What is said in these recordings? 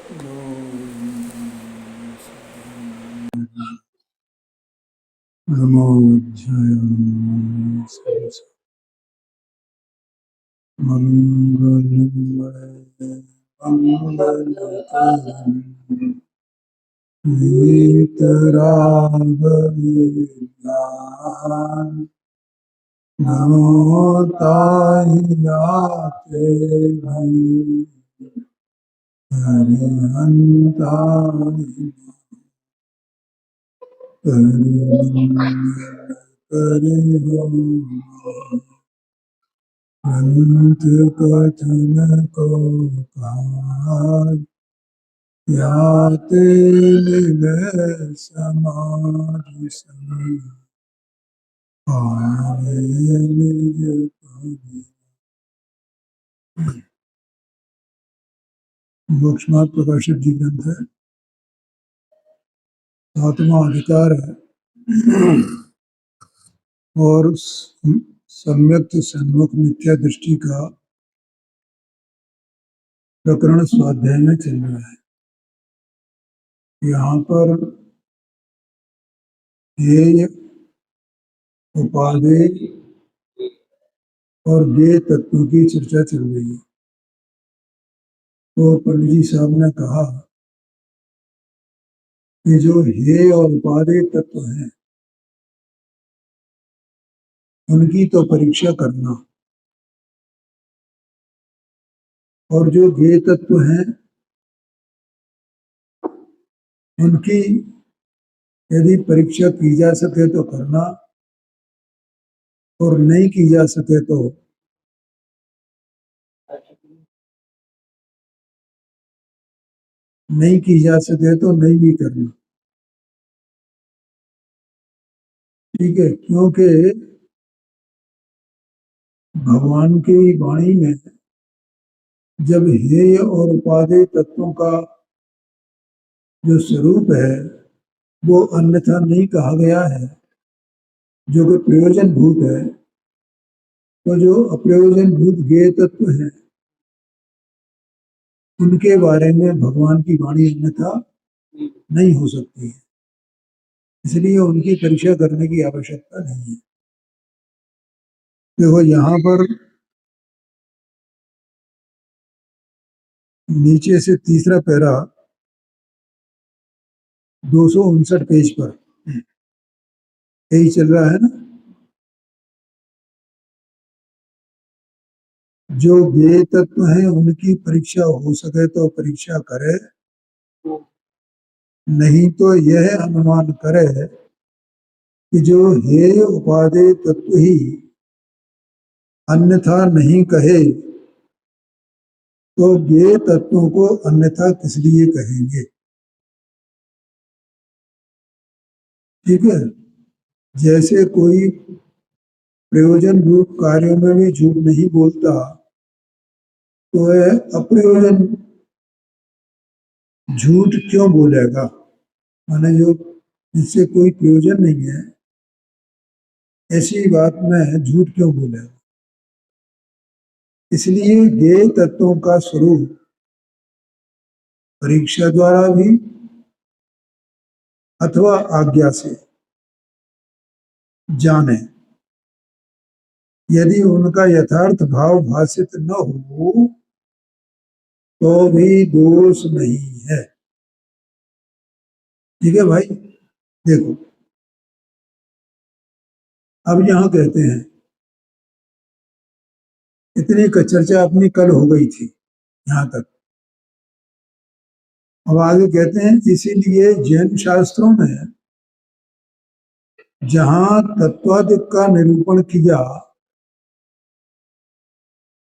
नमो ताहियाते भई हरिहंतानि करिहो ग्रंथ कथन को काज याते मिले समाधि समी पावे निज पद। मोक्षमार्ग प्रकाशित जी ग्रंथ है, 7वां अधिकार है और सम्यक्त सन्मुख मिथ्या दृष्टि का प्रकरण स्वाध्याय में चल रहा है। यहाँ पर हेय, उपादेय और ज्ञेय तत्वों की चर्चा चल रही है। तो पंडित जी साहब ने कहा कि जो हेय और उपादेय तत्व हैं उनकी तो परीक्षा करना, और जो ज्ञेय तत्व हैं उनकी यदि परीक्षा की जा सके तो करना, और नहीं की जा सके तो नहीं भी करना। ठीक है, क्योंकि भगवान की वाणी में जब हेय और उपादेय तत्वों का जो स्वरूप है वो अन्यथा नहीं कहा गया है, जो कि प्रयोजन भूत है, तो जो अप्रयोजन भूत ज्ञेय तत्व हैं उनके बारे में भगवान की वाणी अन्यथा नहीं हो सकती है, इसलिए उनकी परीक्षा करने की आवश्यकता नहीं है। देखो यहाँ पर नीचे से तीसरा पैरा 259 पेज पर यही चल रहा है ना। जो ज्ञेय तत्व हैं उनकी परीक्षा हो सके तो परीक्षा करे, नहीं तो यह अनुमान करे कि जो हेय उपादेय तत्व ही अन्यथा नहीं कहे तो ज्ञेय तत्वों को अन्यथा किस लिए कहेंगे। ठीक है, जैसे कोई प्रयोजन रूप कार्यों में भी झूठ नहीं बोलता तो वह अप्रयोजन झूठ क्यों बोलेगा, माने जो जिससे कोई प्रयोजन नहीं है ऐसी बात में झूठ क्यों बोलेगा। इसलिए ज्ञेय तत्वों का स्वरूप परीक्षा द्वारा भी अथवा आज्ञा से जाने, यदि उनका यथार्थ भाव भाषित न हो तो भी दोष नहीं है। ठीक है भाई, देखो अब यहां कहते हैं इतनी चर्चा अपनी कल हो गई थी यहां तक। अब आगे कहते हैं इसीलिए जैन शास्त्रों में जहां तत्वादिक का निरूपण किया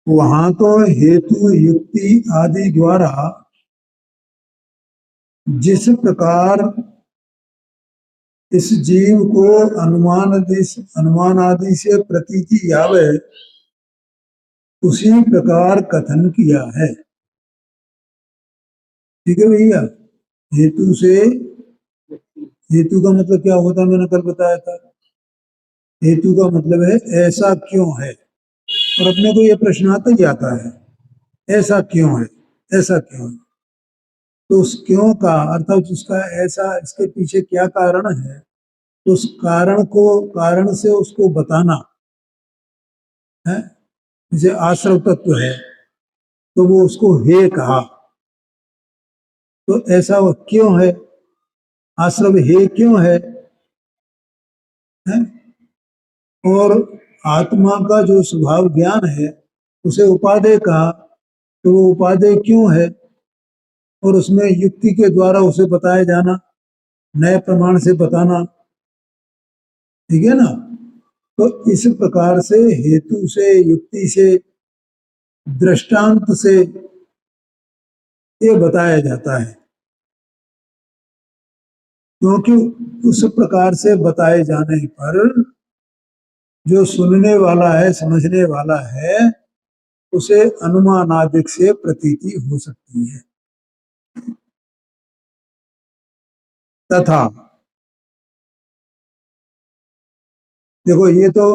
वहां तो हेतु युक्ति आदि द्वारा जिस प्रकार इस जीव को अनुमान आदि से प्रतीति आवे उसी प्रकार कथन किया है। ठीक है भैया, हेतु से, हेतु का मतलब क्या होता है मैंने कल बताया था। हेतु का मतलब है ऐसा क्यों है, और अपने को ये प्रश्न आता ही आता है ऐसा क्यों है, ऐसा क्यों है। तो उस क्यों का अर्थात उसका ऐसा इसके पीछे क्या कारण है, तो उस कारण से उसको बताना है। जैसे आश्रव तत्व है तो वो उसको हे कहा, तो ऐसा वो क्यों है, आश्रव हे क्यों है? और आत्मा का जो स्वभाव ज्ञान है उसे उपादेय कहा, तो वो उपादेय क्यों है, और उसमें युक्ति के द्वारा उसे बताया जाना, नए प्रमाण से बताना, ठीक है ना। तो इस प्रकार से हेतु से, युक्ति से, दृष्टांत से ये बताया जाता है, क्योंकि उस प्रकार से बताए जाने पर जो सुनने वाला है, समझने वाला है, उसे अनुमानादिक से प्रतीति हो सकती है। तथा देखो ये तो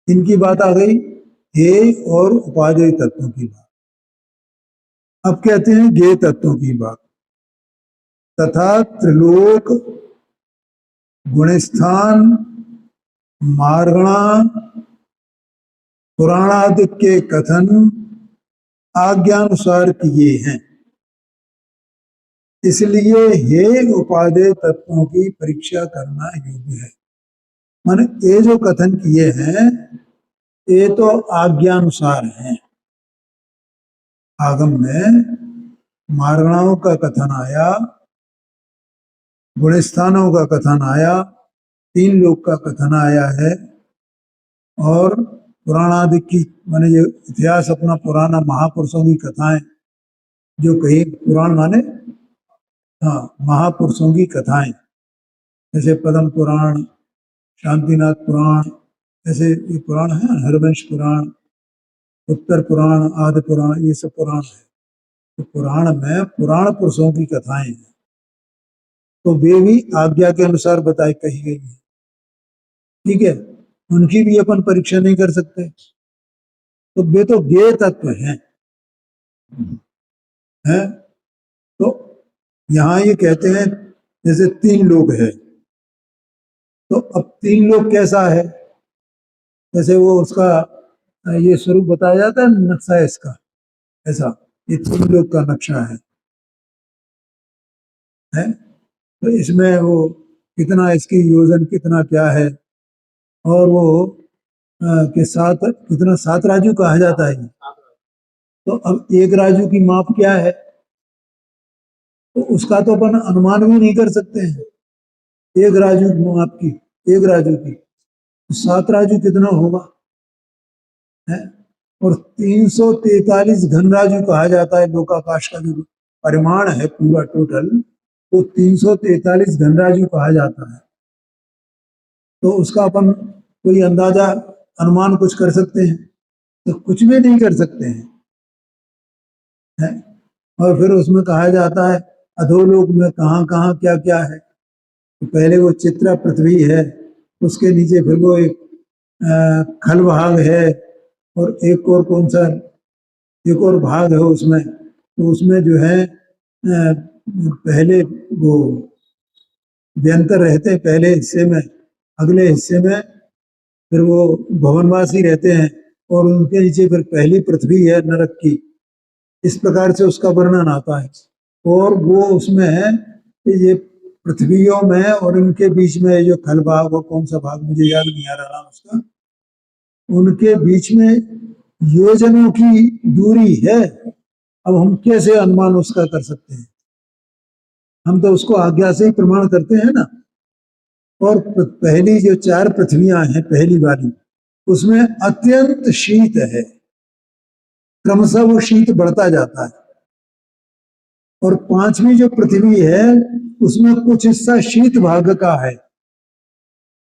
इनकी बात आ गई, हे और उपादेय तत्वों की बात। अब कहते हैं ज्ञेय तत्वों की बात। तथा त्रिलोक, गुणस्थान, मार्गणा, पुराणादि के कथन आज्ञानुसार किए हैं, इसलिए हे उपादेय तत्वों की परीक्षा करना योग्य है। माने ये जो कथन किए हैं ये तो आज्ञानुसार हैं। आगम में मार्गणाओं का कथन आया, गुणस्थानों का कथन आया, तीन लोक का कथन आया है, और पुराणादि की माने ये इतिहास अपना पुराना महापुरुषों की कथाएं जो कही, पुराण माने हाँ महापुरुषों की कथाएं, जैसे पद्म पुराण, शांतिनाथ पुराण, ऐसे ये पुराण है, हरवंश पुराण, उत्तर पुराण, आदि पुराण, ये सब पुराण है। तो पुराण में पुराण पुरुषों की कथाएं हैं, तो वे भी आज्ञा के अनुसार बताई कही गई है, ठीक है। उनकी भी अपन परीक्षा नहीं कर सकते, तो वे तो ज्ञेय तत्व हैं। तो यहाँ ये कहते हैं जैसे तीन लोग हैं, तो अब तीन लोग कैसा है, जैसे वो उसका ये स्वरूप बताया जाता है, नक्शा है इसका, ऐसा ये तीन लोग का नक्शा है। तो इसमें वो कितना, इसकी योजन कितना क्या है, और वो के साथ कितना, 7 राजू कहा जाता है। तो अब एक राजू की माप क्या है, तो उसका तो अपन अनुमान भी नहीं कर सकते हैं। एक राजू माप की, एक राजू की, तो 7 राजू कितना होगा है। और 343 घन राजू कहा जाता है, लोकाकाश का जो परिमाण है पूरा टोटल, वो 343 घन राजू कहा जाता है। तो उसका अपन कोई अंदाजा, अनुमान कुछ कर सकते हैं, तो कुछ भी नहीं कर सकते हैं। और फिर उसमें कहा जाता है अधोलोक में कहाँ कहाँ क्या क्या है, तो पहले वो चित्रा पृथ्वी है, उसके नीचे फिर वो एक खल भाग है, और एक और कौन सा, एक और भाग है उसमें, तो उसमें जो है पहले वो व्यंतर रहते हैं पहले हिस्से में, अगले हिस्से में फिर वो भवनवासी रहते हैं, और उनके नीचे फिर पहली पृथ्वी है नरक की। इस प्रकार से उसका वर्णन आता है, और वो उसमें है कि ये पृथ्वियों में और इनके बीच में जो खल भाग, वो कौन सा भाग मुझे याद नहीं आ रहा नाम उसका, उनके बीच में योजनों की दूरी है। अब हम कैसे अनुमान उसका कर सकते हैं, हम तो उसको आज्ञा से ही प्रमाण करते हैं ना। और पहली जो 4 पृथ्वियां हैं, पहली वाली उसमें अत्यंत शीत है, क्रमशः वो शीत बढ़ता जाता है। और 5वीं जो पृथ्वी है उसमें कुछ हिस्सा शीत भाग का है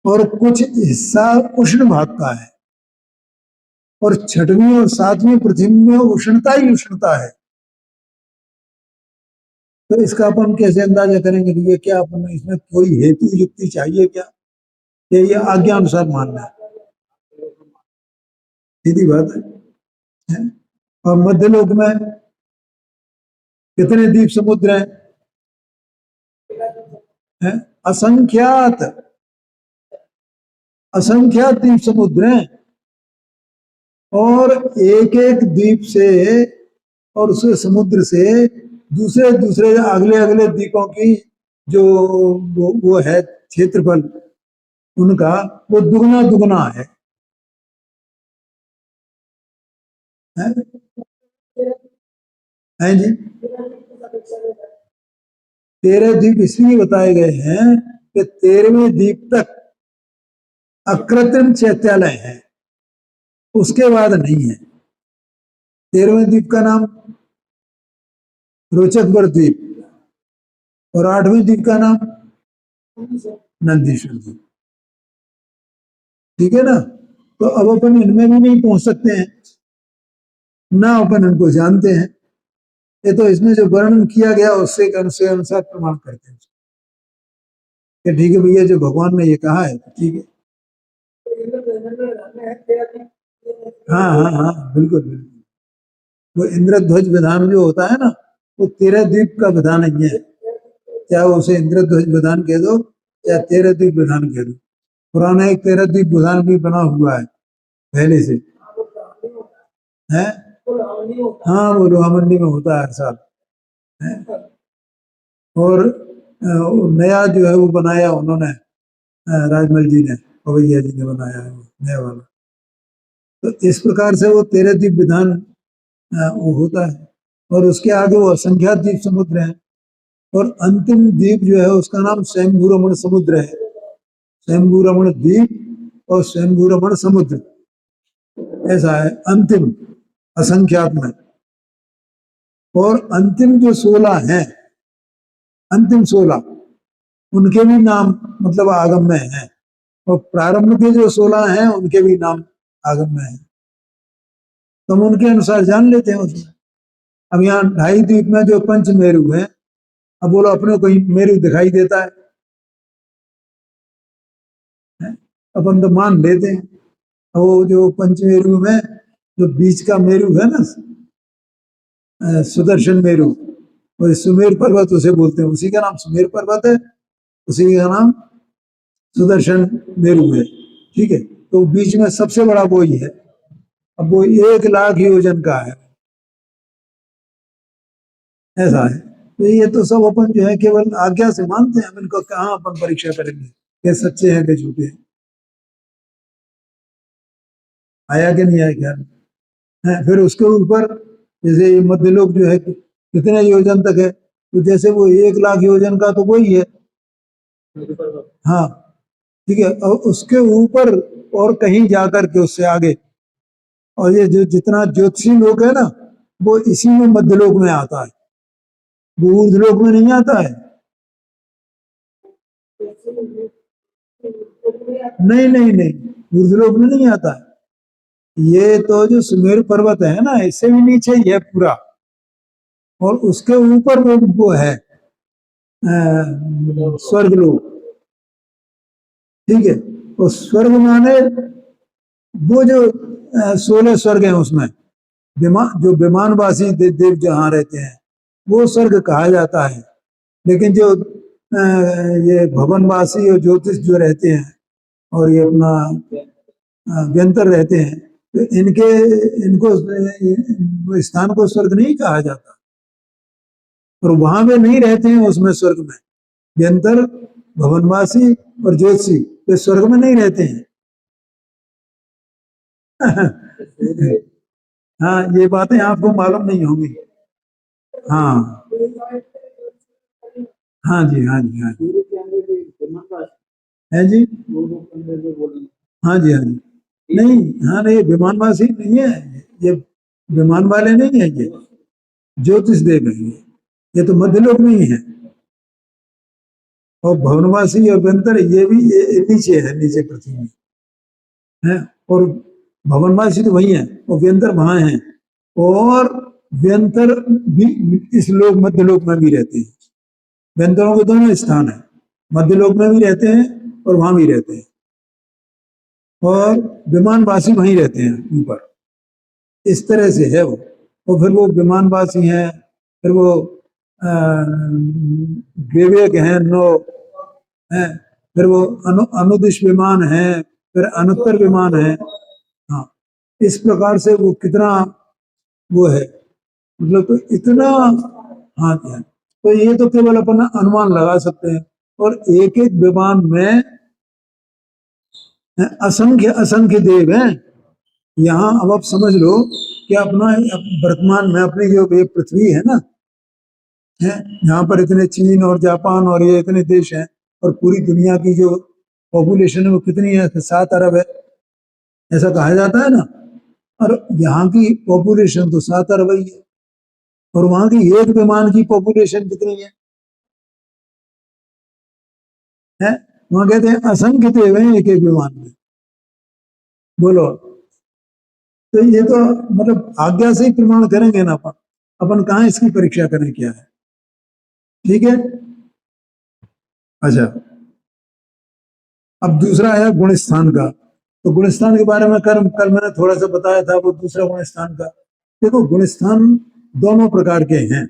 और कुछ हिस्सा उष्ण भाग का है, और 6वीं और 7वीं पृथ्वी में उष्णता ही उष्णता है। तो इसका अपन कैसे अंदाजा करेंगे कि ये क्या, अपन इसमें कोई हेतु युक्ति चाहिए क्या, ये आज्ञा अनुसार मानना है, सीधी बात है। और मध्य लोक में कितने द्वीप समुद्र हैं? असंख्यात, असंख्यात द्वीप समुद्र हैं। और एक एक द्वीप से और उस समुद्र से दूसरे दूसरे अगले अगले द्वीपों की जो वो है क्षेत्रफल उनका, वो दुगना दुगना है? है जी। 13 द्वीप इसलिए बताए गए हैं कि 13वें द्वीप तक अकृत्रिम चैत्यालय है, उसके बाद नहीं है। 13वें द्वीप का नाम रोचकवर द्वीप और 8वें द्वीप का नाम नंदीश्वर द्वीप। ठीक है ना? तो अब अपन इनमें भी नहीं पहुंच सकते हैं ना, अपन इनको जानते हैं। ये तो इसमें जो वर्णन किया गया उससे अनुसार प्रमाण करते हैं कि ठीक है भैया, जो भगवान ने ये कहा है ठीक है। हाँ हाँ हाँ, बिल्कुल बिल्कुल। वो इंद्रध्वज विधान जो होता है ना, वो 13 द्वीप का विधान नहीं है। चाहे उसे इंद्रध्वज विधान कह दो, चाहे 13 द्वीप विधान कह दो, पुराना एक 13 द्वीप विधान भी बना हुआ है पहले से है। हाँ, वो लोहामंडी में होता है हर साल है। और नया जो है वो बनाया उन्होंने, राजमल जी ने, पवैया जी ने बनाया है नया वाला। तो इस प्रकार से वो 13 द्वीप विधान वो होता है। और उसके आगे वो असंख्यात द्वीप समुद्र है। और अंतिम द्वीप जो है उसका नाम स्वयंभू रमण समुद्र है। स्वयंभू रमण द्वीप और स्वयंभू रमण समुद्र, ऐसा है अंतिम असंख्यात में। और अंतिम जो 16 हैं, अंतिम 16 उनके भी नाम मतलब आगम में हैं, और प्रारंभ के जो 16 हैं उनके भी नाम आगम में हैं। तो हम उनके अनुसार जान लेते हैं उसमें। अब यहाँ 2.5 द्वीप में जो पंच मेरु है, अब बोलो अपने को मेरु दिखाई देता है? अपन तो मान लेते हैं। वो जो पंच मेरु में जो बीच का मेरु है ना, सुदर्शन मेरु, और सुमेर पर्वत उसे बोलते हैं, उसी का नाम सुमेर पर्वत है, उसी का नाम सुदर्शन मेरु है। ठीक है, तो बीच में सबसे बड़ा वो ही है। अब वो 1 लाख योजन का है, ऐसा है। तो ये तो सब अपन जो है केवल आज्ञा से मानते हैं, इनको कहाँ अपन परीक्षा करेंगे कि सच्चे हैं कि झूठे हैं। आया कि नहीं आया ख्याल है? फिर उसके ऊपर जैसे मध्य लोक जो है कितने योजन तक है, तो जैसे वो 1 लाख योजन का तो वही है। हाँ, ठीक है। और उसके ऊपर और कहीं जाकर के उससे आगे, और ये जो जितना ज्योतिषी लोक है ना, वो इसी में मध्य लोक में आता है, वो ऊर्ध्व लोक में नहीं आता है। नहीं नहीं नहीं, ऊर्ध्व लोक में नहीं आता है। ये तो जो सुमेरु पर्वत है ना, इससे भी नीचे ही है पूरा, और उसके ऊपर वो है स्वर्ग लोक। ठीक है, तो स्वर्ग माने वो जो 16 स्वर्ग हैं उसमें जो विमानवासी देव जहाँ रहते हैं वो स्वर्ग कहा जाता है। लेकिन जो ये भवनवासी और ज्योतिष जो रहते हैं और ये अपना व्यंतर रहते हैं, तो इनको स्थान को स्वर्ग नहीं कहा जाता। और वहां वे नहीं रहते हैं उसमें स्वर्ग में, व्यंतर, भवनवासी और ज्योतिषी वे स्वर्ग में नहीं रहते हैं। हाँ, ये बातें आपको मालूम नहीं होंगी। हाँ हाँ जी, हाँ जी, हाँ जी, है जी, हाँ जी, हाँ जी। नहीं, हाँ नहीं, विमानवासी नहीं है ये, विमान वाले नहीं है ये, ज्योतिष देव है ये तो मध्यलोक में ही है। और भवनवासी और व्यंतर ये भी नीचे है, नीचे पृथ्वी में है। और भवनवासी तो वही है और व्यंतर वहां है। और व्यंतर भी इस लोक मध्यलोक में भी रहते हैं। व्यंतरों के दोनों स्थान है, मध्यलोक में भी रहते हैं और वहां भी रहते हैं। और विमानवासी वहीं रहते हैं ऊपर, इस तरह से है वो। और फिर वो विमानवासी हैं, फिर वो विवेक है 9 है, फिर वो अनुदिश विमान है, फिर अनुत्तर विमान है। हाँ, इस प्रकार से वो कितना वो है, मतलब तो इतना। हाँ जी, हाँ। तो ये तो केवल अपन अनुमान लगा सकते हैं, और एक एक विमान में असंख्य असंख्य देव हैं। यहाँ अब आप समझ लो कि अपना वर्तमान में अपनी जो ये पृथ्वी है ना, है, यहाँ पर इतने चीन और जापान और ये इतने देश हैं, और पूरी दुनिया की जो पॉपुलेशन है वो कितनी है, 7 अरब है, ऐसा कहा जाता है ना। और यहाँ की पॉपुलेशन तो 7 अरब ही है, और वहां की एक विमान की पॉपुलेशन कितनी है? वहां कहते हैं असंख्य देव हैं एक एक विमान में। बोलो, तो ये तो मतलब आज्ञा से ही प्रमाण करेंगे ना अपन, अपन कहाँ इसकी परीक्षा करें क्या है। ठीक है। अच्छा, अब दूसरा आया गुण स्थान का। तो गुण स्थान के बारे में कल मैंने थोड़ा सा बताया था, वो दूसरा गुण स्थान का। देखो, गुण स्थान दोनों प्रकार के हैं।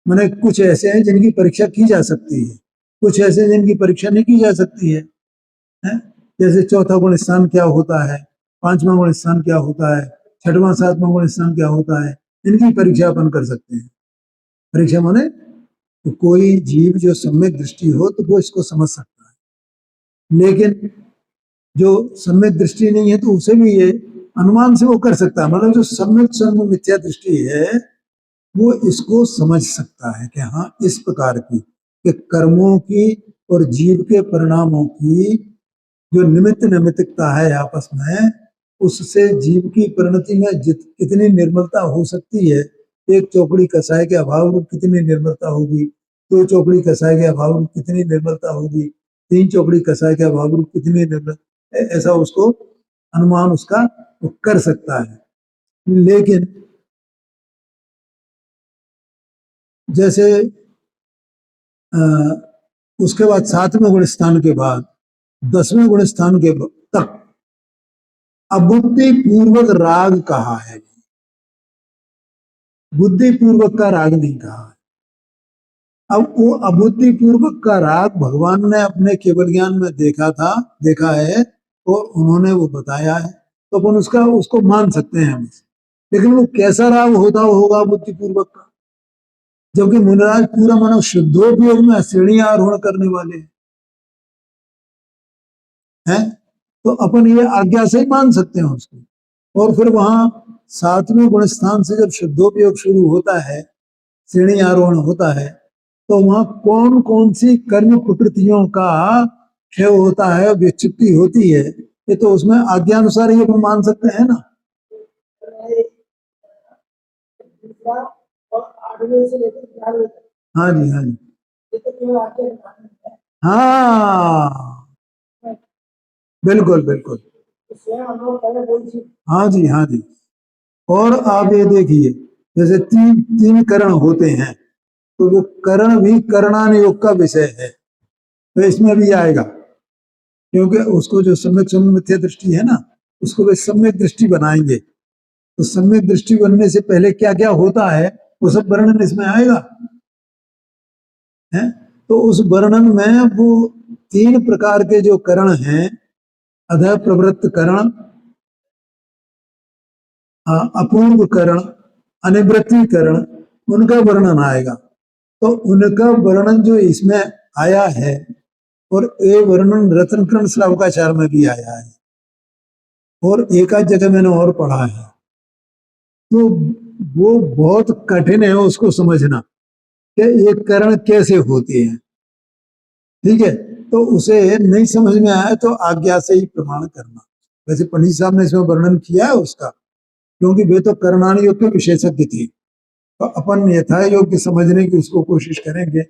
मैंने कुछ ऐसे हैं जिनकी परीक्षा की जा सकती है, कुछ ऐसे हैं जिनकी परीक्षा नहीं की जा सकती है? जैसे चौथा गुण स्थान क्या होता है, पांचवा गुण स्थान क्या होता है, छठवां सातवां गुण स्थान क्या होता है, इनकी परीक्षा अपन कर सकते हैं। परीक्षा माने तो कोई जीव जो सम्यक दृष्टि हो तो वो इसको समझ सकता है, लेकिन जो सम्यक दृष्टि नहीं है तो उसे भी ये अनुमान से वो कर सकता है। मतलब जो सम्यक सम्य मिथ्या दृष्टि है वो इसको समझ सकता है कि हाँ, इस प्रकार की कि कर्मों की और जीव के परिणामों की जो निमित्त नैमित्तिकता है आपस में, उससे जीव की परिणति में कितनी निर्मलता हो सकती है। एक चौकड़ी कसाय के अभाव रूप कितनी निर्मलता होगी, 2 चौकड़ी कसाय के अभाव रूप कितनी निर्मलता होगी, 3 चौकड़ी कसाय के अभाव रूप कितनी निर्मल, ऐसा उसको अनुमान उसका कर सकता है। लेकिन जैसे उसके बाद 7वें गुण स्थान के बाद 10वें गुण स्थान के तक अबुद्धि पूर्वक राग कहा है, बुद्धि पूर्वक का राग नहीं कहा है। अब वो अबुद्धि पूर्वक का राग भगवान ने अपने केवल ज्ञान में देखा है, और उन्होंने वो बताया है, तो अपन उसको मान सकते हैं हम। लेकिन वो कैसा राग होता होगा बुद्धि पूर्वक का, जबकि मुनिराज पूरा मानव शुद्धोपयोग में श्रेणी आरोहण करने वाले हैं, तो अपन ये आज्ञा से ही मान सकते हैं उसको। और फिर वहां 7वें गुण स्थान से जब शुद्धोपयोग शुरू होता है, श्रेणी आरोहण होता है, तो वहां कौन कौन सी कर्म प्रकृतियों का क्षय होता है, विच्युति होती है, ये तो उसमें आज्ञानुसार ही अपन मान सकते हैं ना। हाँ जी, हाँ जी, हाँ, बिल्कुल बिल्कुल, हाँ जी, हाँ जी। और आप ये देखिए, जैसे तीन तीन करण होते हैं, तो वो करण भी करणान योग का विषय है, तो इसमें भी आएगा, क्योंकि उसको जो सम्यक सम्य मिथ्या दृष्टि है ना, उसको वे सम्यक दृष्टि बनाएंगे। तो सम्यक दृष्टि बनने से पहले क्या क्या होता है वो सब वर्णन इसमें आएगा है। तो उस वर्णन में वो 3 प्रकार के जो करण हैं, अध प्रवृत्त करण, अपूर्व करण, अनिवृत्ति करण, उनका वर्णन आएगा। तो उनका वर्णन जो इसमें आया है, और ये वर्णन रत्नकर्ण श्रावकाचार में भी आया है, और एक आध जगह मैंने और पढ़ा है, तो वो बहुत कठिन है उसको समझना कि ये करण कैसे होते हैं। ठीक है, तो उसे नहीं समझ में आया तो आज्ञा से ही प्रमाण करना। वैसे पंडित साहब ने इसमें वर्णन किया है उसका, क्योंकि वे तो करणान योग के विशेषज्ञ थे, तो अपन यथा योग्य समझने की उसको कोशिश करेंगे।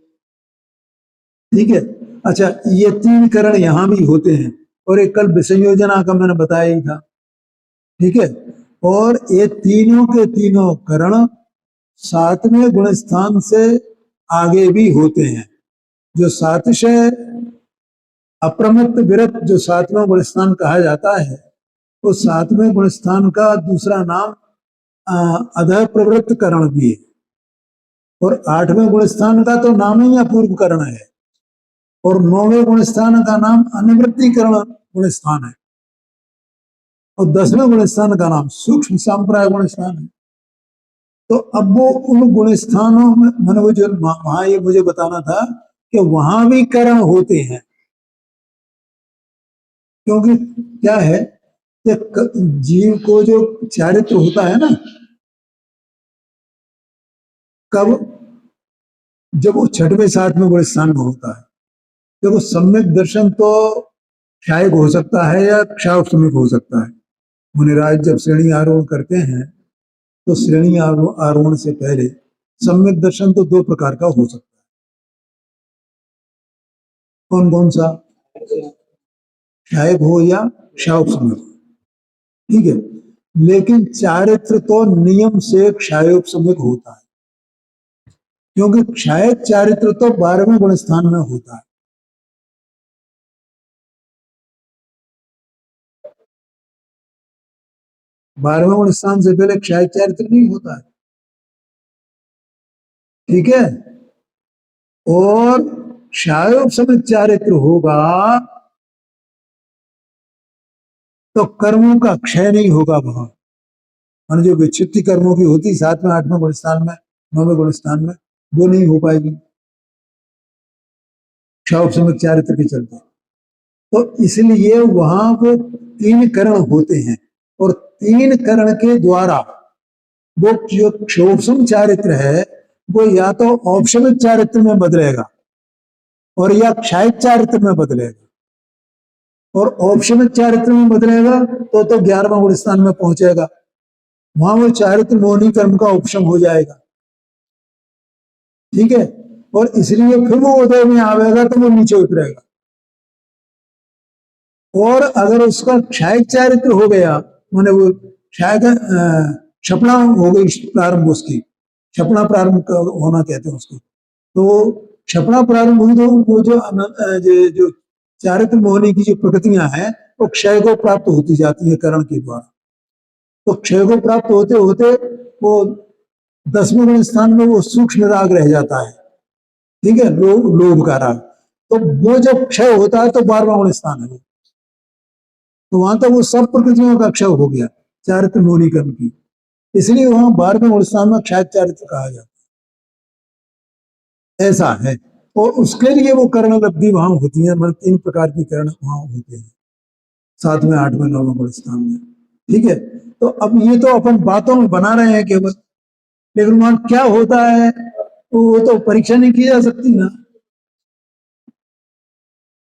ठीक है। अच्छा, ये 3 करण यहाँ भी होते हैं, और एक कल विसंयोजना का मैंने बताया ही था। ठीक है, और ये तीनों के तीनों करण 7वें गुण स्थान से आगे भी होते हैं। जो सातिशय अप्रमत्त विरत जो 7वां गुण स्थान कहा जाता है, वो 7वें गुण स्थान का दूसरा नाम अध प्रवृत्त करण भी है। और 8वें गुण स्थान का तो नाम ही अपूर्व करण है, और 9वें गुण स्थान का नाम अनुवृत्तिकरण गुण स्थान है, और 10वें गुण स्थान का नाम सूक्ष्म संप्राय गुण स्थान है। तो अब वो उन गुण स्थानों में मैंने वो जो वहां ये मुझे बताना था कि वहां भी करण होते हैं, क्योंकि क्या है कि जीव को जो चारित्र होता है ना, कब, जब वो 6वें 7वें गुण स्थान में होता है। देखो सम्यक दर्शन तो क्षायक हो सकता है या क्षारोपशमिक हो सकता है। मुनिराज जब श्रेणी आरोहण करते हैं तो श्रेणी आरोहण से पहले सम्यक दर्शन तो 2 प्रकार का हो सकता है। कौन कौन सा? क्षायक हो या क्षारोपशमिक हो, ठीक है। लेकिन चारित्र तो नियम से क्षायोपशमिक होता है, क्योंकि क्षायक चारित्र तो 12वें गुण स्थान में होता है। बारहवें गुण स्थान से पहले क्षायक चारित्र नहीं होता है, ठीक है। और क्षायोपशमिक चारित्र होगा तो कर्मों का क्षय नहीं होगा वहां, मान जो विक्षिप्ति कर्मों की होती 7वें 8वें गुण स्थान में 9वें गुण स्थान में, वो नहीं हो पाएगी क्षायोपशमिक चारित्र के चलते। तो इसलिए वहां वो 3 करण होते हैं, और 3 करण के द्वारा वो जो क्षोभसम चारित्र है वो या तो औपशमिक चारित्र में बदलेगा और या क्षायक चारित्र में बदलेगा, और औपशमिक चारित्र में बदलेगा तो 11वां गुण स्थान में पहुंचेगा, वहां वो चारित्र मोहनी कर्म का उपशम हो जाएगा, ठीक है। और इसलिए फिर वो उदय में आवेगा तो वो नीचे उतरेगा। और अगर उसका क्षायक चारित्र हो गया, मैंने वो क्षायक क्षपणा हो गई प्रारंभ, उसकी क्षपणा प्रारंभ होना कहते हैं उसको, तो क्षपणा प्रारंभ हुई तो वो जो चारित्र मोहनी की जो प्रकृतियां हैं वो क्षय को प्राप्त होती जाती है करण के द्वारा। तो क्षय को प्राप्त होते होते वो 10वें गुण स्थान में वो सूक्ष्म राग रह जाता है, ठीक है, लोभ का राग। तो वो जब क्षय होता है तो 12वां गुण स्थान है, तो वहां तक वो सब प्रकृतियों का क्षय हो गया चारित्र मोहनी कर्म की, इसलिए वहां 12वें गुण स्थान में क्षय चारित्र कहा जाता है, ऐसा है। और उसके लिए वो कर्ण लब्धि वहां होती है, मतलब 3 प्रकार की कर्ण वहां होते हैं 7वें 8वें 9वें गुण स्थान में, ठीक है। तो अब ये तो अपन बातों में बना रहे हैं केवल, लेकिन वहां क्या होता है वो तो परीक्षा नहीं की जा सकती ना,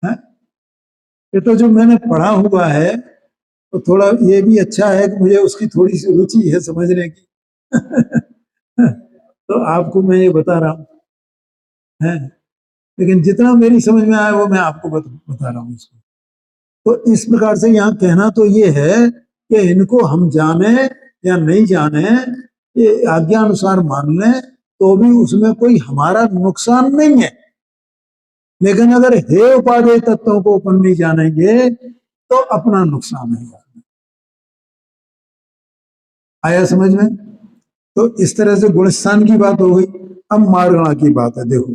है? ये तो जो मैंने पढ़ा हुआ है तो थोड़ा ये भी अच्छा है कि मुझे उसकी थोड़ी सी रुचि है समझने की तो आपको मैं ये बता रहा हूँ, है। लेकिन जितना मेरी समझ में आया वो मैं आपको बता रहा हूँ इसको। तो इस प्रकार से यहाँ कहना तो ये है कि इनको हम जाने या नहीं जाने, ये आज्ञा अनुसार मान लें तो भी उसमें कोई हमारा नुकसान नहीं है, लेकिन अगर हे उपादेय तत्वों को अपन नहीं जानेंगे तो अपना नुकसान है। आया समझ में? तो इस तरह से गुणस्थान की बात हो गई। अब मार्गणा की बात है, देखो।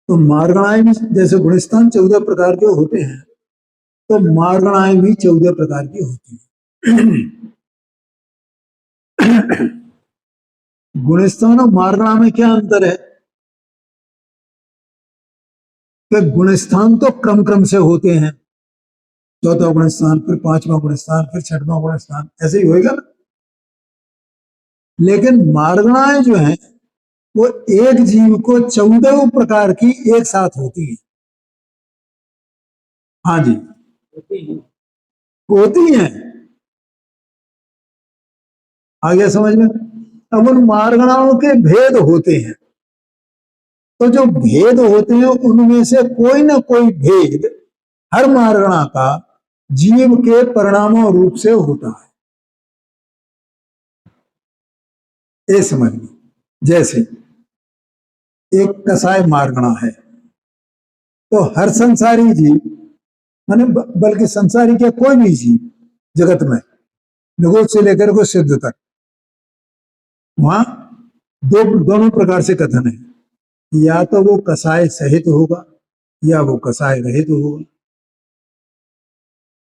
तो मार्गणाएं भी जैसे गुणस्थान 14 प्रकार के होते हैं, तो मार्गणाएं भी 14 प्रकार की होती है गुणस्थान और मार्गणा में क्या अंतर है कि गुणस्थान तो क्रम क्रम से होते हैं, 4था गुणस्थान, फिर 5वां गुणस्थान, फिर 6वां गुणस्थान, ऐसे ही होएगा ना। लेकिन मार्गणाएं जो है वो एक जीव को 14 प्रकार की एक साथ होती है। हाँ जी, होती है। आ गया समझ में? अब उन मार्गणाओं के भेद होते हैं, तो जो भेद होते हैं उनमें से कोई ना कोई भेद हर मार्गणा का जीव के परिणामों रूप से होता है, ये समझ में। जैसे एक कसाय मार्गणा है, तो हर संसारी जीव, माने बल्कि संसारी क्या कोई भी जीव जगत में, निगोद से लेकर को सिद्ध तक, वहां दोनों प्रकार से कथन है, या तो वो कसाय सहित होगा या वो कसाय रहित होगा।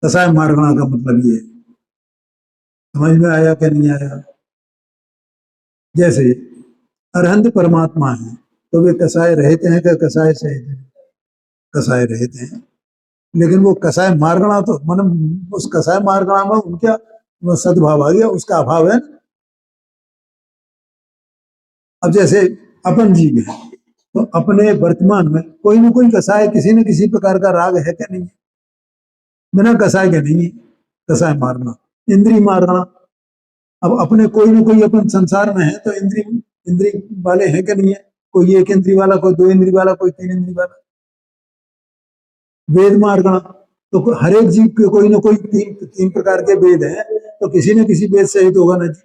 कसाय मारगणा का मतलब ये समझ में आया क्या नहीं आया? जैसे अरहंत परमात्मा है तो वे कसाय रहित हैं क्या कसाय सहित हैं? कसाय रहित हैं। लेकिन वो कसाय मारगणा तो मन उस कसाय मारगणा में उनका सद्भाव आ गया, उसका अभाव है। अब जैसे अपन जीव है तो अपने वर्तमान में कोई ना कोई कसाय किसी न किसी प्रकार का राग है क्या नहीं है? बिना कसाय के नहीं है कसाय मारना। इंद्री मारना, अब अपने कोई ना कोई अपन संसार में है तो इंद्री इंद्री वाले हैं क्या नहीं है? कोई एक इंद्री वाला, कोई दो इंद्री वाला, कोई तीन इंद्री वाला। वेद मार्गणा, तो हर एक जीव के कोई ना कोई तीन प्रकार के वेद हैं, तो किसी न किसी वेद सहित होगा ना जी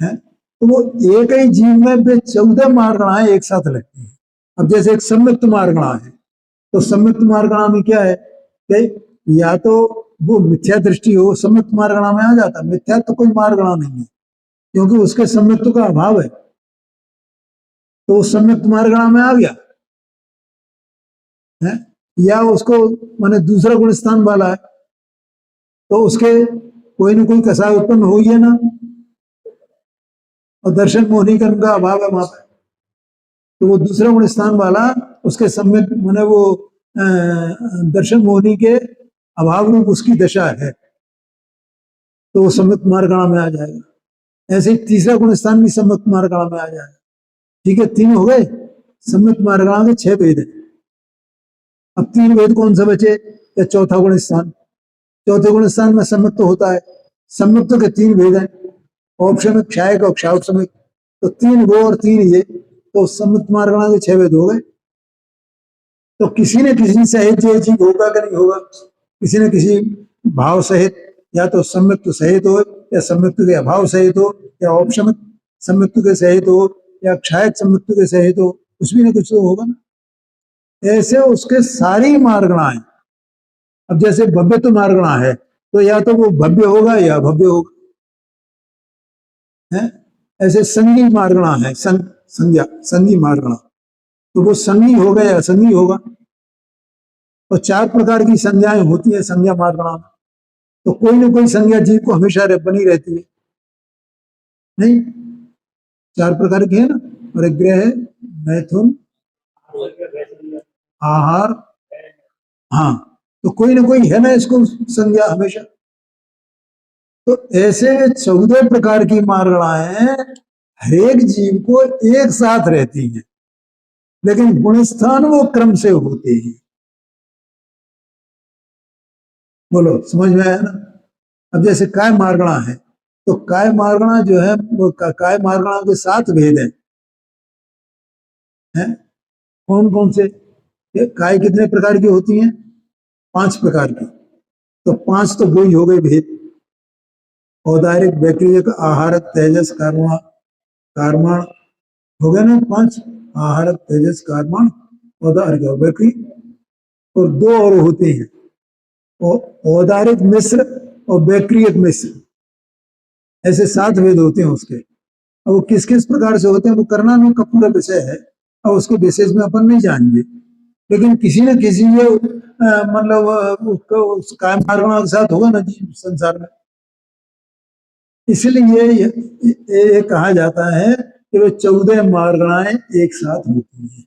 है। तो वो एक ही जीव में वे 14 मार्गणाएं एक साथ लगती हैं। अब जैसे एक संयुक्त मार्गणा है तो संयुक्त मार्गणा में क्या है कि या तो वो मिथ्या दृष्टि हो, संयुक्त मार्गणा में आ जाता। मिथ्या तो कोई मार्गणा नहीं है क्योंकि उसके संयुक्त का अभाव है, तो वो संयुक्त मार्गणा में आ गया है। या उसको माने दूसरा गुण स्थान वाला है तो उसके कोई ना कोई कसाय उत्पन्न हो ही है ना, और दर्शन मोहनीकरण का अभाव है वहां पर, तो वो दूसरा गुण स्थान वाला उसके सम्यक माने वो दर्शन मोहनी के अभाव रूप उसकी दशा है, तो वो सम्यक मार्गणा में आ जाएगा। ऐसे ही तीसरा गुण स्थान भी सम्यक मार्गणा में आ जाएगा। ठीक है, तीन हो गए सम्यक मार्गणा के 6 भेद है। अब 3 भेद कौन सा बचे? या चौथा गुण स्थान। चौथे गुण स्थान में सम्यक तो होता है, सम्यक तो के 3 भेद है, औपशमिक, क्षायक और क्षाउपशमिक। तो 3 वो और 3 ये, तो सम्यक मार्गणा के 6 भेद हो गए। तो किसी न किसी सहित ये चीज होगा कि नहीं होगा? किसी न किसी भाव सहित, या तो सम्यक्त सहित हो, या सम्यक्त के अभाव सहित हो, या औपशमिक सम्यक्त के सहित हो, या क्षायक सम्यक्त के सहित हो, कुछ भी ना कुछ तो होगा ना। ऐसे उसके सारी मार्गणाएं, अब जैसे भव्य तो मार्गणा है तो या तो वो भव्य होगा या भव्य होगा है। ऐसे संगी मार्गणा है, संज्ञा संगी मार्गणा, तो वो संगी होगा या असंगी होगा। और 4 प्रकार की संज्ञाएं होती है संज्ञा मार्गणा में, तो कोई ना कोई संज्ञा जीव को हमेशा बनी रहती है नहीं। 4 प्रकार की है ना, परिग्रह, मैथुन, आहार, हाँ, तो कोई ना कोई है ना इसको संज्ञा हमेशा। तो ऐसे 14 प्रकार की मार्गणाएं हरेक जीव को एक साथ रहती हैं, लेकिन गुणस्थान वो क्रम से होते हैं। बोलो समझ में आया ना? अब जैसे काय मार्गणा है तो काय मार्गणा जो है वो काय मार्गणा के 7 भेद हैं। कौन कौन से? काय कितने प्रकार की होती हैं? 5 प्रकार की। तो 5 तो वही हो गए भेद, औदारिक, वैक्रियक, आहारक, तेजस, कार्माण हो गए ना 5। आहारक, तेजस, कार्माण, औदारिक, वैक्री, और 2 और होते हैं, औदारिक मिश्र और वैक्रियक मिश्र। ऐसे 7 भेद होते हैं उसके। अब वो किस किस प्रकार से होते हैं वो करणानुग का पूरा विषय है, और उसके विशेष में अपन नहीं जानेंगे, लेकिन किसी न किसी ये मतलब कायम मार्गणा के साथ होगा ना जी संसार में। इसलिए ये कहा जाता है कि वे 14 मार्गणाएं एक साथ होती हैं।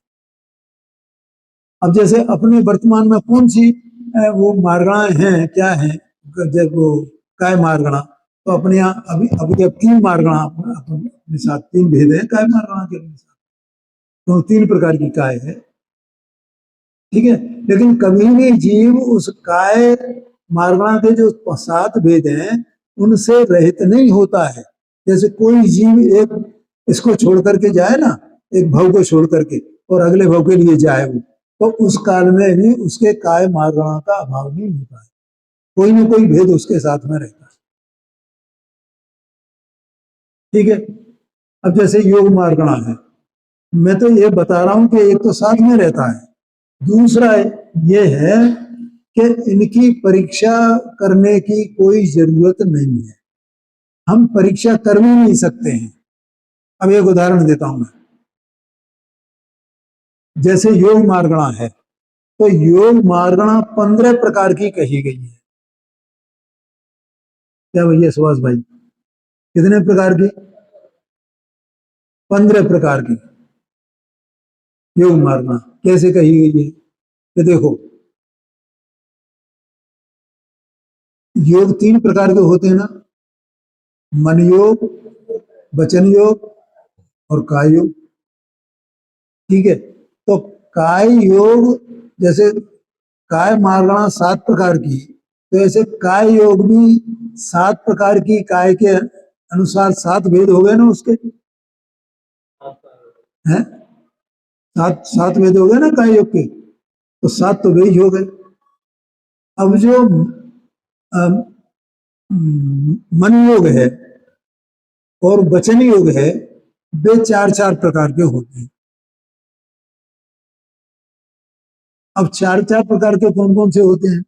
अब जैसे अपने वर्तमान में कौन सी वो मार्गणाएं हैं, क्या है? जब वो काय मार्गणा, तो अपने यहाँ अभी अभी अब 3 मार्गणा अपने साथ, 3 भेद है काय मार्गणा के अपने साथ, तो 3 प्रकार की काय है। ठीक है, लेकिन कभी भी जीव उस काय मार्गणा के जो 7 भेद हैं उनसे रहित नहीं होता है। जैसे कोई जीव एक इसको छोड़ करके जाए ना, एक भव को छोड़ करके, और अगले भव के लिए जाए वो, तो उस काल में भी उसके काय मार्गणा का अभाव नहीं होता है, कोई ना कोई भेद उसके साथ में रहता है। ठीक है, अब जैसे योग मार्गणा है, मैं तो ये बता रहा हूं कि एक तो साथ में रहता है, दूसरा ये है कि इनकी परीक्षा करने की कोई जरूरत नहीं है। हम परीक्षा कर भी नहीं सकते हैं। अब एक उदाहरण देता हूं मैं, जैसे योग मार्गणा है, तो योग मार्गणा 15 प्रकार की कही गई है। क्या भैया सुभाष भाई, कितने प्रकार की? 15 प्रकार की योग मार्गणा कैसे कही गई है? कि देखो, योग 3 प्रकार के होते हैं ना, मन योग, वचन योग और काय योग। ठीक है, तो काय योग, जैसे काय मार्गणा 7 प्रकार की, तो ऐसे काय योग भी 7 प्रकार की, काय के अनुसार 7 भेद हो गए ना उसके, हैं? 7 भेद हो गए ना काय योग के, तो 7 तो भेद हो गए। अब जो मन योग है और वचन योग है, वे 4-4 प्रकार के होते हैं। अब 4-4 प्रकार के कौन कौन से होते हैं?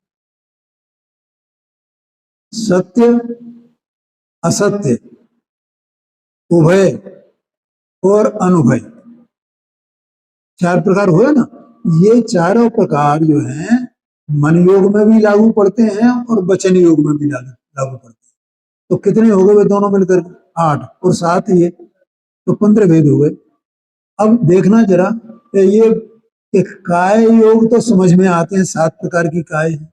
सत्य, असत्य, उभय और अनुभय, 4 प्रकार हुए ना। ये चारों प्रकार जो हैं मन योग में भी लागू पड़ते हैं और वचन योग में भी लागू पड़ते हैं। तो कितने हो गए वे दोनों मिलकर? 8 और 7 ये, तो 15 भेद हो गए। अब देखना जरा, ये एक काय योग तो समझ में आते हैं, 7 प्रकार की काय है,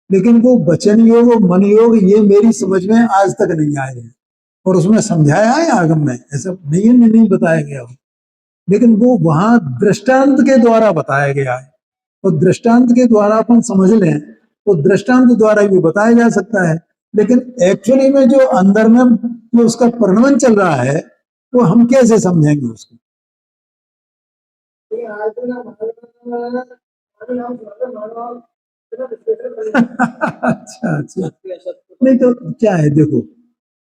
लेकिन वो वचन योग और मन योग ये मेरी समझ में आज तक नहीं आए हैं। और उसमें समझाया है आगम में, ऐसा नहीं बताया गया हो, लेकिन वो वहां दृष्टांत के द्वारा बताया गया है। और दृष्टांत के द्वारा अपन समझ लें तो दृष्टांत द्वारा भी बताया जा सकता है, लेकिन एक्चुअली में जो अंदर में जो उसका परिणमन चल रहा है, वो हम कैसे समझेंगे उसको? अच्छा अच्छा, नहीं तो क्या है, देखो,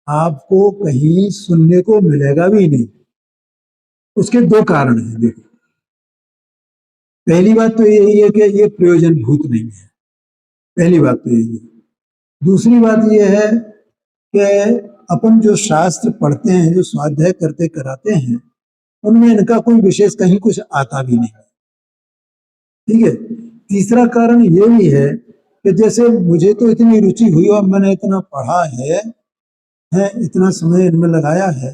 आपको कहीं सुनने को मिलेगा भी नहीं। उसके 2 कारण हैं। देखो, पहली बात तो यही है कि ये प्रयोजन भूत नहीं है, पहली बात तो यही है। दूसरी बात ये है कि अपन जो शास्त्र पढ़ते हैं, जो स्वाध्याय करते कराते हैं, उनमें इनका कोई विशेष कहीं कुछ आता भी नहीं। ठीक है। तीसरा कारण ये भी है कि जैसे मुझे तो इतनी रुचि हुई और मैंने इतना पढ़ा है, इतना समय इनमें लगाया है,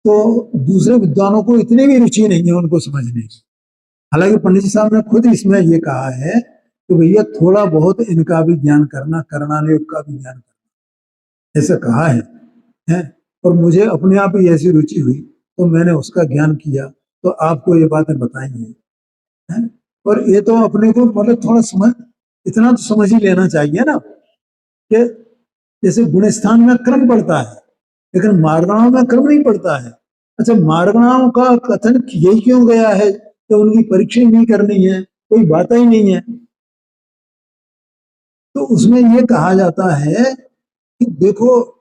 तो दूसरे विद्वानों को इतनी भी रुचि नहीं है उनको समझने की। हालांकि पंडित जी साहब ने खुद इसमें ये कहा है कि भैया थोड़ा बहुत इनका भी ज्ञान करना, करणाने का भी ज्ञान करना, ऐसा कहा है? और मुझे अपने आप ही ऐसी रुचि हुई तो मैंने उसका ज्ञान किया, तो आपको ये बातें बताई हैं। और ये तो अपने को मतलब थोड़ा समझ, इतना तो समझ ही लेना चाहिए ना कि जैसे गुण स्थान में क्रम पड़ता है, लेकिन मार्गणाओं में क्रम नहीं पड़ता है। अच्छा, मार्गणाओं का कथन किया ही क्यों गया है कि उनकी परीक्षा नहीं करनी है, कोई बात ही नहीं है। तो उसमें ये कहा जाता है कि देखो,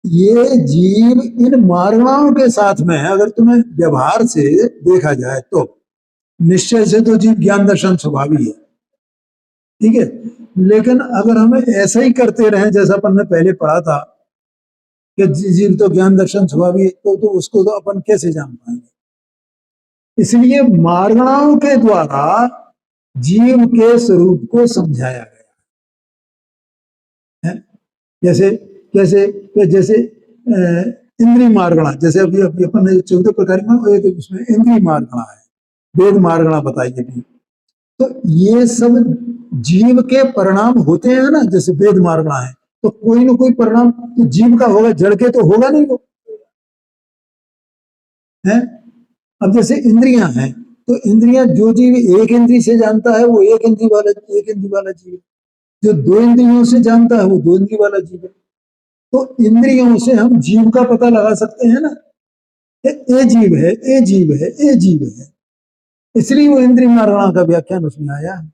ये जीव इन मार्गणाओं के साथ में है, अगर तुम्हें व्यवहार से देखा जाए तो निश्चय से तो जीव ज्ञान दर्शन स्वभावी है। ठीक है, लेकिन अगर हमें ऐसा ही करते रहे जैसा अपन ने पहले पढ़ा था कि जीव तो ज्ञान दर्शन स्वभावी है, तो उसको तो अपन कैसे जान पाएंगे? इसलिए मार्गणाओं के द्वारा जीव के स्वरूप को समझाया गया है। जैसे जैसे जैसे इंद्रिय मार्गणा, जैसे अभी अपन ने 14 प्रकार में एक उसमें इंद्रिय मार्गणा है, वेद मार्गणा बताई गई। तो ये सब जीव के परिणाम होते हैं ना, जैसे वेद मार्गणा है, तो कोई ना कोई परिणाम तो जीव का होगा, जड़ के तो होगा नहीं वो है। अब जैसे इंद्रियां हैं, तो इंद्रियां, जो जीव एक इंद्री से जानता है वो एक इंद्री वाला जीव, जो 2 इंद्रियों से जानता है वो 2 इंद्री वाला जीव है। तो इंद्रियों से हम जीव का पता लगा सकते हैं ना, ए जीव है, ए जीव है, ए जीव है, इसलिए वो इंद्रिय मार्गणा का व्याख्यान उसमें आया है।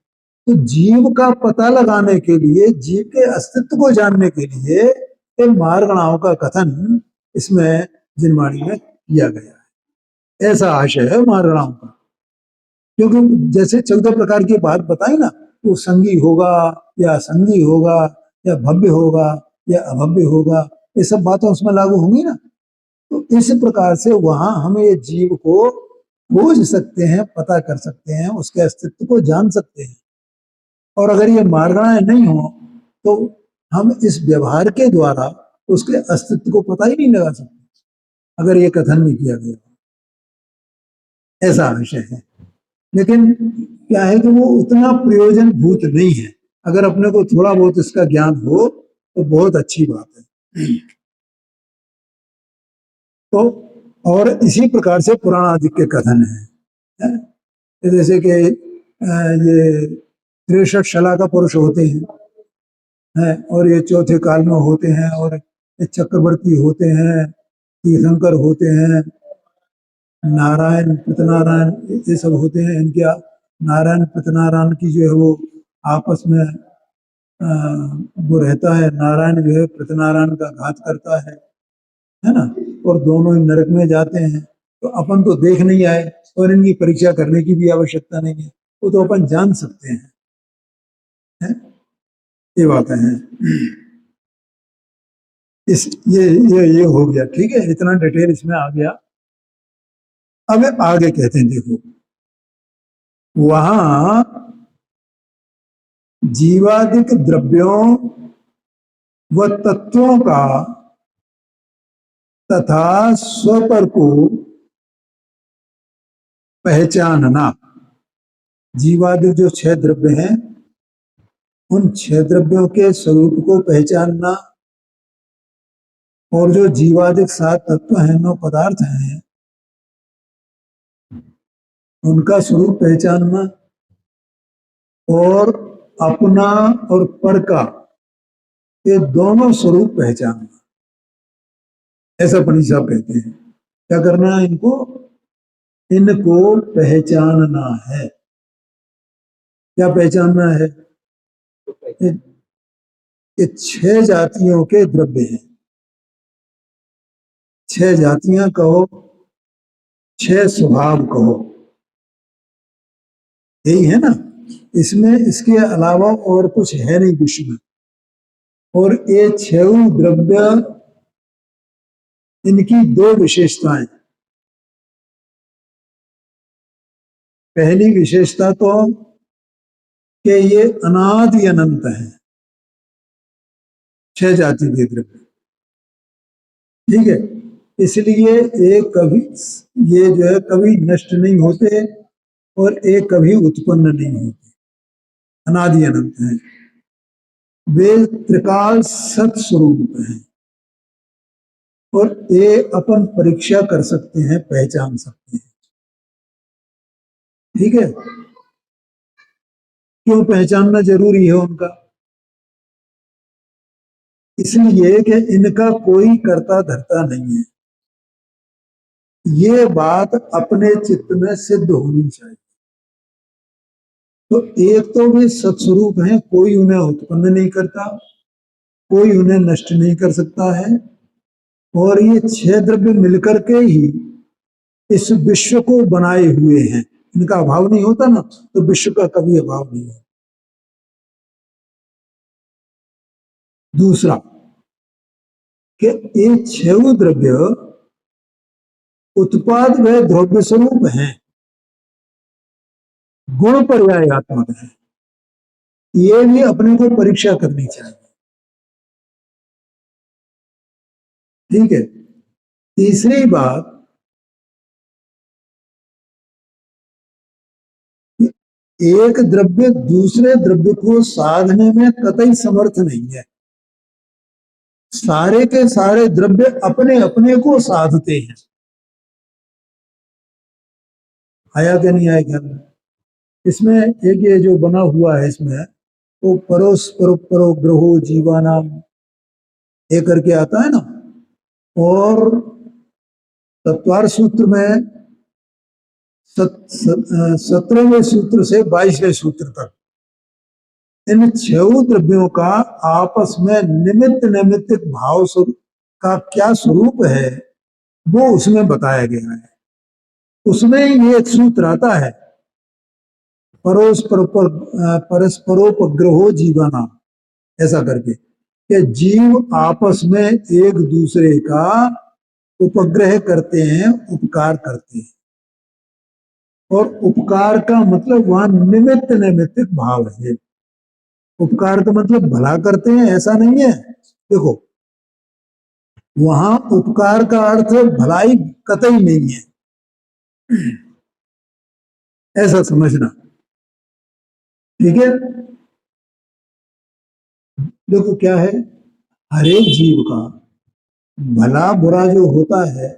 तो जीव का पता लगाने के लिए, जीव के अस्तित्व को जानने के लिए इन मार्गणाओं का कथन इसमें जिनवाणी में किया गया है। ऐसा आशय है मार्गणाओं का। क्योंकि जैसे 14 प्रकार की बात बताई ना, वो संगी होगा या असंगी होगा, या भव्य होगा या अभव्य होगा, ये सब बातें उसमें लागू होंगी ना। तो इस प्रकार से वहां हम ये जीव को खोज सकते हैं, पता कर सकते हैं, उसके अस्तित्व को जान सकते हैं। और अगर ये मार्गणाएं नहीं हो तो हम इस व्यवहार के द्वारा उसके अस्तित्व को पता ही नहीं लगा सकते, अगर ये कथन नहीं किया गया। ऐसा विषय है। लेकिन क्या है कि वो उतना प्रयोजन भूत नहीं है। अगर अपने को थोड़ा बहुत इसका ज्ञान हो तो बहुत अच्छी बात है। तो और इसी प्रकार से पुराण आदि के कथन है, जैसे कि ये 63 शला का पुरुष होते हैं, और ये चौथे काल में होते हैं, और ये चक्रवर्ती होते हैं, तीर्थंकर होते हैं, नारायण प्रतनारायण ये सब होते हैं। इनके नारायण प्रतनारायण की जो है वो आपस में वो रहता है। नारायण जो है प्रतनारायण का घात करता है ना, और दोनों ही नरक में जाते हैं। तो अपन तो देख नहीं आए और इनकी परीक्षा करने की भी आवश्यकता नहीं है, वो तो अपन जान सकते हैं, है? ये बातें हैं। इस ये हो गया, ठीक है, इतना डिटेल इसमें आ गया। अब आगे कहते हैं, देखो वहां जीवादिक द्रव्यों व तत्वों का तथा स्वपर को पहचानना। जीवादिक जो 6 द्रव्य हैं, उन 6 द्रव्यों के स्वरूप को पहचानना, और जो जीवादिक 7 तत्व हैं, 9 पदार्थ हैं, उनका स्वरूप पहचानना, और अपना और पर का ये दोनों स्वरूप पहचानना। ऐसा पंडित साहब कहते हैं। क्या करना है इनको? इनको पहचानना है। क्या पहचानना है? ये 6 जातियों के द्रव्य हैं। 6 जातियां कहो, 6 स्वभाव कहो, यही है ना। इसमें इसके अलावा और कुछ है नहीं विश्व में। और ये 6 द्रव्य, इनकी 2 विशेषताएं। पहली विशेषता तो कि ये अनादि अनंत है, 6 जाति के द्रव्य, ठीक है। इसलिए एक कभी ये जो है कभी नष्ट नहीं होते, और एक कभी उत्पन्न नहीं होते, अनादि अनंत है। वे त्रिकाल सत्स्वरूप हैं, और ये अपन परीक्षा कर सकते हैं, पहचान सकते हैं, ठीक है। क्यों पहचानना जरूरी है उनका? इसलिए कि इनका कोई कर्ता धर्ता नहीं है। ये बात अपने चित्त में सिद्ध होनी चाहिए। तो एक तो वे सत्स्वरूप हैं, कोई उन्हें उत्पन्न नहीं करता, कोई उन्हें नष्ट नहीं कर सकता है, और ये 6 द्रव्य मिलकर के ही इस विश्व को बनाए हुए हैं। इनका अभाव नहीं होता ना, तो विश्व का कभी अभाव नहीं होता। दूसरा कि ये 6 द्रव्य उत्पाद व द्रव्य स्वरूप हैं, गुण पर्यायात्मक है। ये भी अपने को परीक्षा करनी चाहिए, ठीक है। तीसरी बात, एक द्रव्य दूसरे द्रव्य को साधने में कतई समर्थ नहीं है। सारे के सारे द्रव्य अपने अपने को साधते हैं। आया क्या नहीं आया क्या? इसमें एक ये जो बना हुआ है इसमें, वो परोस परो ग्रहो जीवानाम ये करके आता है ना। और तत्वार सूत्र में 17वें सूत्र से 22वें सूत्र तक इन 6 द्रव्यों का आपस में निमित्त नैमित्तिक भाव का क्या स्वरूप है, वो उसमें बताया गया है। उसमें ये एक सूत्र आता है, परस्परोपग्रहो जीवाना, ऐसा करके। कि जीव आपस में एक दूसरे का उपग्रह करते हैं, उपकार करते हैं। और उपकार का मतलब वहां निमित्त नैमित्तिक भाव है। उपकार का मतलब भला करते हैं ऐसा नहीं है। देखो वहां उपकार का अर्थ भलाई कतई नहीं है, ऐसा समझना। ठीक है, देखो क्या है, हरेक जीव का भला बुरा जो होता है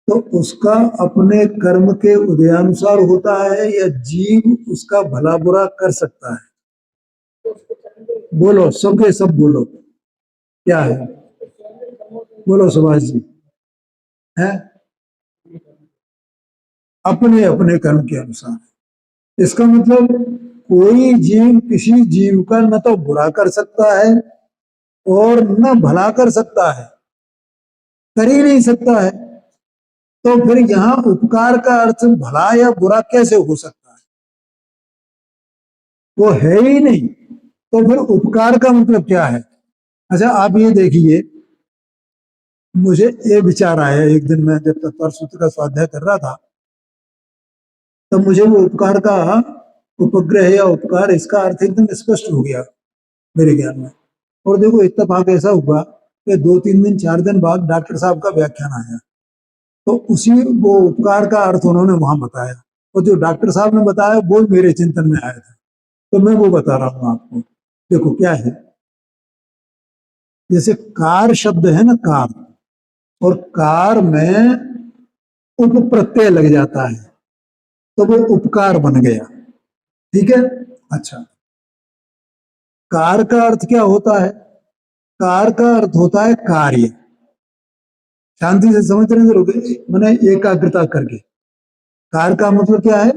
तो उसका अपने कर्म के उदयानुसार होता है, या जीव उसका भला बुरा कर सकता है? बोलो, सबके सब बोलो, क्या है? बोलो सुभाष जी। है अपने अपने कर्म के अनुसार। इसका मतलब कोई जीव किसी जीव का न तो बुरा कर सकता है और न भला कर सकता है, कर ही नहीं सकता है। तो फिर यहाँ उपकार का अर्थ भला या बुरा कैसे हो सकता है? वो है ही नहीं। तो फिर उपकार का मतलब क्या है? अच्छा आप ये देखिए, मुझे ये विचार आया एक दिन, मैं जब तत्पर सूत्र का स्वाध्याय कर रहा था तब मुझे वो उपकार का, उपग्रह या उपकार, इसका अर्थ एकदम स्पष्ट हो गया मेरे ज्ञान में। और देखो इत्तेफाक ऐसा हुआ कि 2-3 दिन 4 दिन बाद डॉक्टर साहब का व्याख्यान आया, तो उसी वो उपकार का अर्थ उन्होंने वहां बताया, और जो डॉक्टर साहब ने बताया वो मेरे चिंतन में आया था, तो मैं वो बता रहा हूँ आपको। देखो क्या है, जैसे कार शब्द है ना, कार, और कार में उप प्रत्यय लग जाता है तो वो उपकार बन गया। ठीक है, अच्छा कार का अर्थ क्या होता है? कार का अर्थ होता है कार्य। शांति से समझ रहे जरूर, मैंने एकाग्रता करके। कार का मतलब क्या है?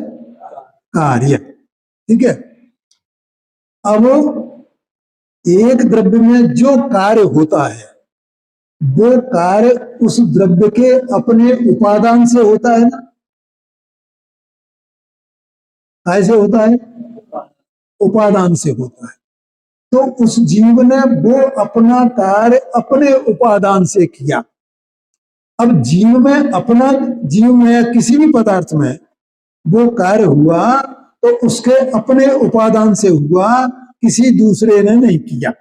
कार्य। ठीक है, अब एक द्रव्य में जो कार्य होता है वो कार्य उस द्रव्य के अपने उपादान से होता है ना। कैसे होता है? उपादान से होता है। तो उस जीव ने वो अपना कार्य अपने उपादान से किया। अब जीव में अपना, जीव में किसी भी पदार्थ में वो कार्य हुआ तो उसके अपने उपादान से हुआ, किसी दूसरे ने नहीं किया।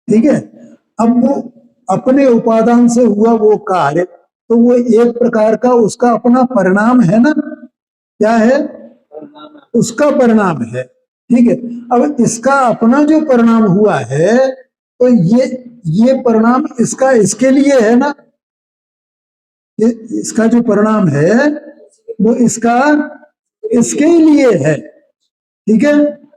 ठीक है, अब वो अपने उपादान से हुआ वो कार्य, तो वो एक प्रकार का उसका अपना परिणाम है ना। क्या है? उसका परिणाम है। ठीक है, अब इसका अपना जो परिणाम हुआ है तो ये परिणाम इसका इसके लिए है ना। इसका जो परिणाम है वो इसका इसके लिए है। ठीक है,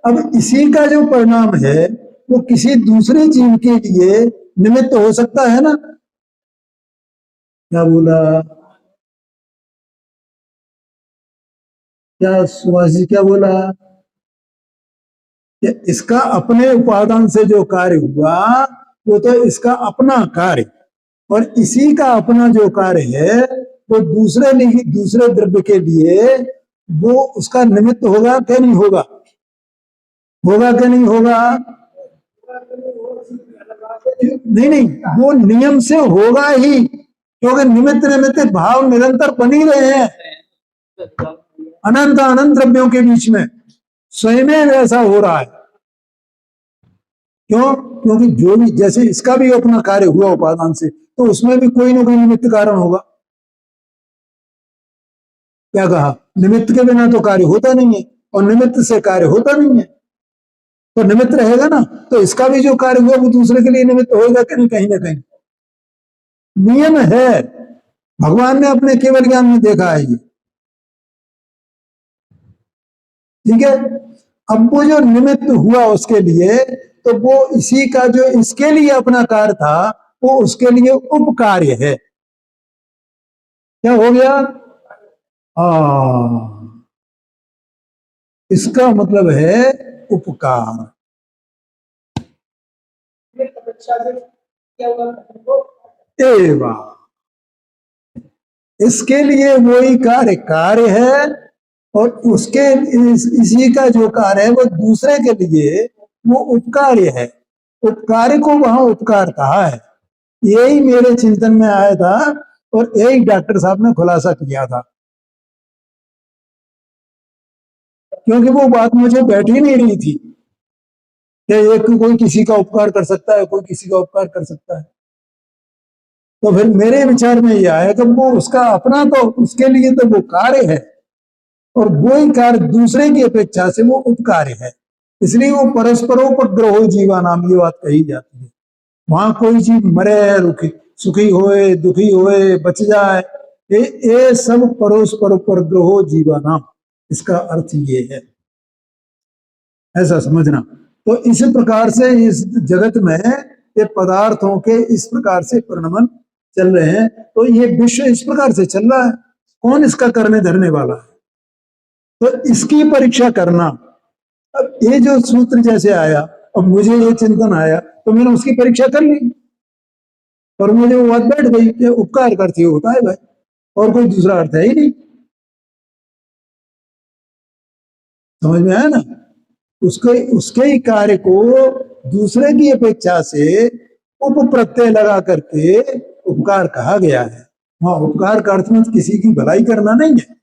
अब इसी का जो परिणाम है वो किसी दूसरे जीव के लिए निमित्त हो सकता है ना। क्या बोला? क्या सुभाष जी क्या बोला? कि इसका अपने उपादान से जो कार्य हुआ वो तो इसका अपना कार्य, और इसी का अपना जो कार्य है वो दूसरे द्रव्य के लिए वो उसका निमित्त होगा क्या नहीं होगा? होगा क्या नहीं होगा? नहीं नहीं, वो नियम से होगा ही, क्योंकि निमित्त निमित्त भाव निरंतर बन ही रहे हैं अनंत अनंत द्रव्यों के बीच में, स्वयं ऐसा हो रहा है। क्यों? क्योंकि जो भी, जैसे इसका भी अपना कार्य हुआ उपादान से, तो उसमें भी कोई ना कोई निमित्त कारण होगा। क्या कहा? निमित्त के बिना तो कार्य होता नहीं है, और निमित्त से कार्य होता नहीं है, तो निमित्त रहेगा ना। तो इसका भी जो कार्य हुआ वो दूसरे के लिए निमित्त होगा कि नहीं? कहीं ना कहीं नियम है, भगवान ने अपने केवल ज्ञान में देखा है ये। ठीक है, अब वो जो निमित्त हुआ उसके लिए, तो वो इसी का जो इसके लिए अपना कार्य था वो उसके लिए उपकार्य है। क्या हो गया? इसका मतलब है उपकार। एवं इसके लिए वही कार्य कार्य है, और उसके इसी का जो कार्य है वो दूसरे के लिए वो उपकार्य है। उपकार को वहां उपकार कहा है। यही मेरे चिंतन में आया था और यही डॉक्टर साहब ने खुलासा किया था, क्योंकि वो बात मुझे बैठ ही नहीं रही थी कि एक कोई किसी का उपकार कर सकता है, कोई किसी का उपकार कर सकता है। तो फिर मेरे विचार में यह आया कि वो उसका अपना तो उसके लिए तो वो कार्य है और वो ही कार्य दूसरे की अपेक्षा से वो उपकार्य है, इसलिए वो परस्परोपग्रहो जीवा नाम ये बात कही जाती है। वहां कोई चीज मरे रुखी सुखी होए दुखी होए बच जाए, ये सब परस्परोपग्रहो जीवा नाम, इसका अर्थ ये है, ऐसा समझना। तो इस प्रकार से इस जगत में ये पदार्थों के इस प्रकार से परिणमन चल रहे हैं, तो ये विश्व इस प्रकार से चल रहा है, कौन इसका करने धरने वाला है? तो इसकी परीक्षा करना। अब ये जो सूत्र जैसे आया, अब मुझे ये चिंतन आया तो मैंने उसकी परीक्षा कर ली और मुझे वो बात बैठ गई कि उपकार करती होता है भाई, और कोई दूसरा अर्थ है ही नहीं। समझ में आया ना? उसके उसके ही कार्य को दूसरे की अपेक्षा से उप प्रत्यय लगा करके उपकार कहा गया है। वहां उपकार का अर्थ में किसी की भलाई करना नहीं है।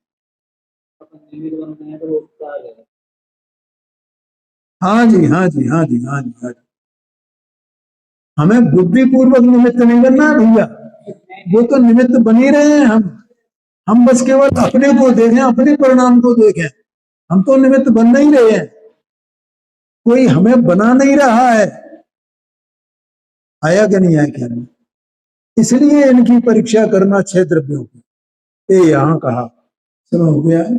हाँ जी, हाँ जी, हाँ जी, हाँ जी, हाँ जी। हमें बुद्धि पूर्वक निमित्त नहीं बनना है भैया, वो तो निमित्त बन ही रहे हैं हम बस केवल अपने को देखें, अपने परिणाम को देखें, हम तो निमित्त बन नहीं रहे हैं, कोई हमें बना नहीं रहा है। आया कि नहीं आया क्या नहीं? इसलिए इनकी परीक्षा करना 6 द्रव्यों की, ये यहां कहा। समय हो गया है,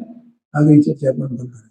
आगे चर्चा बंद करेंगे।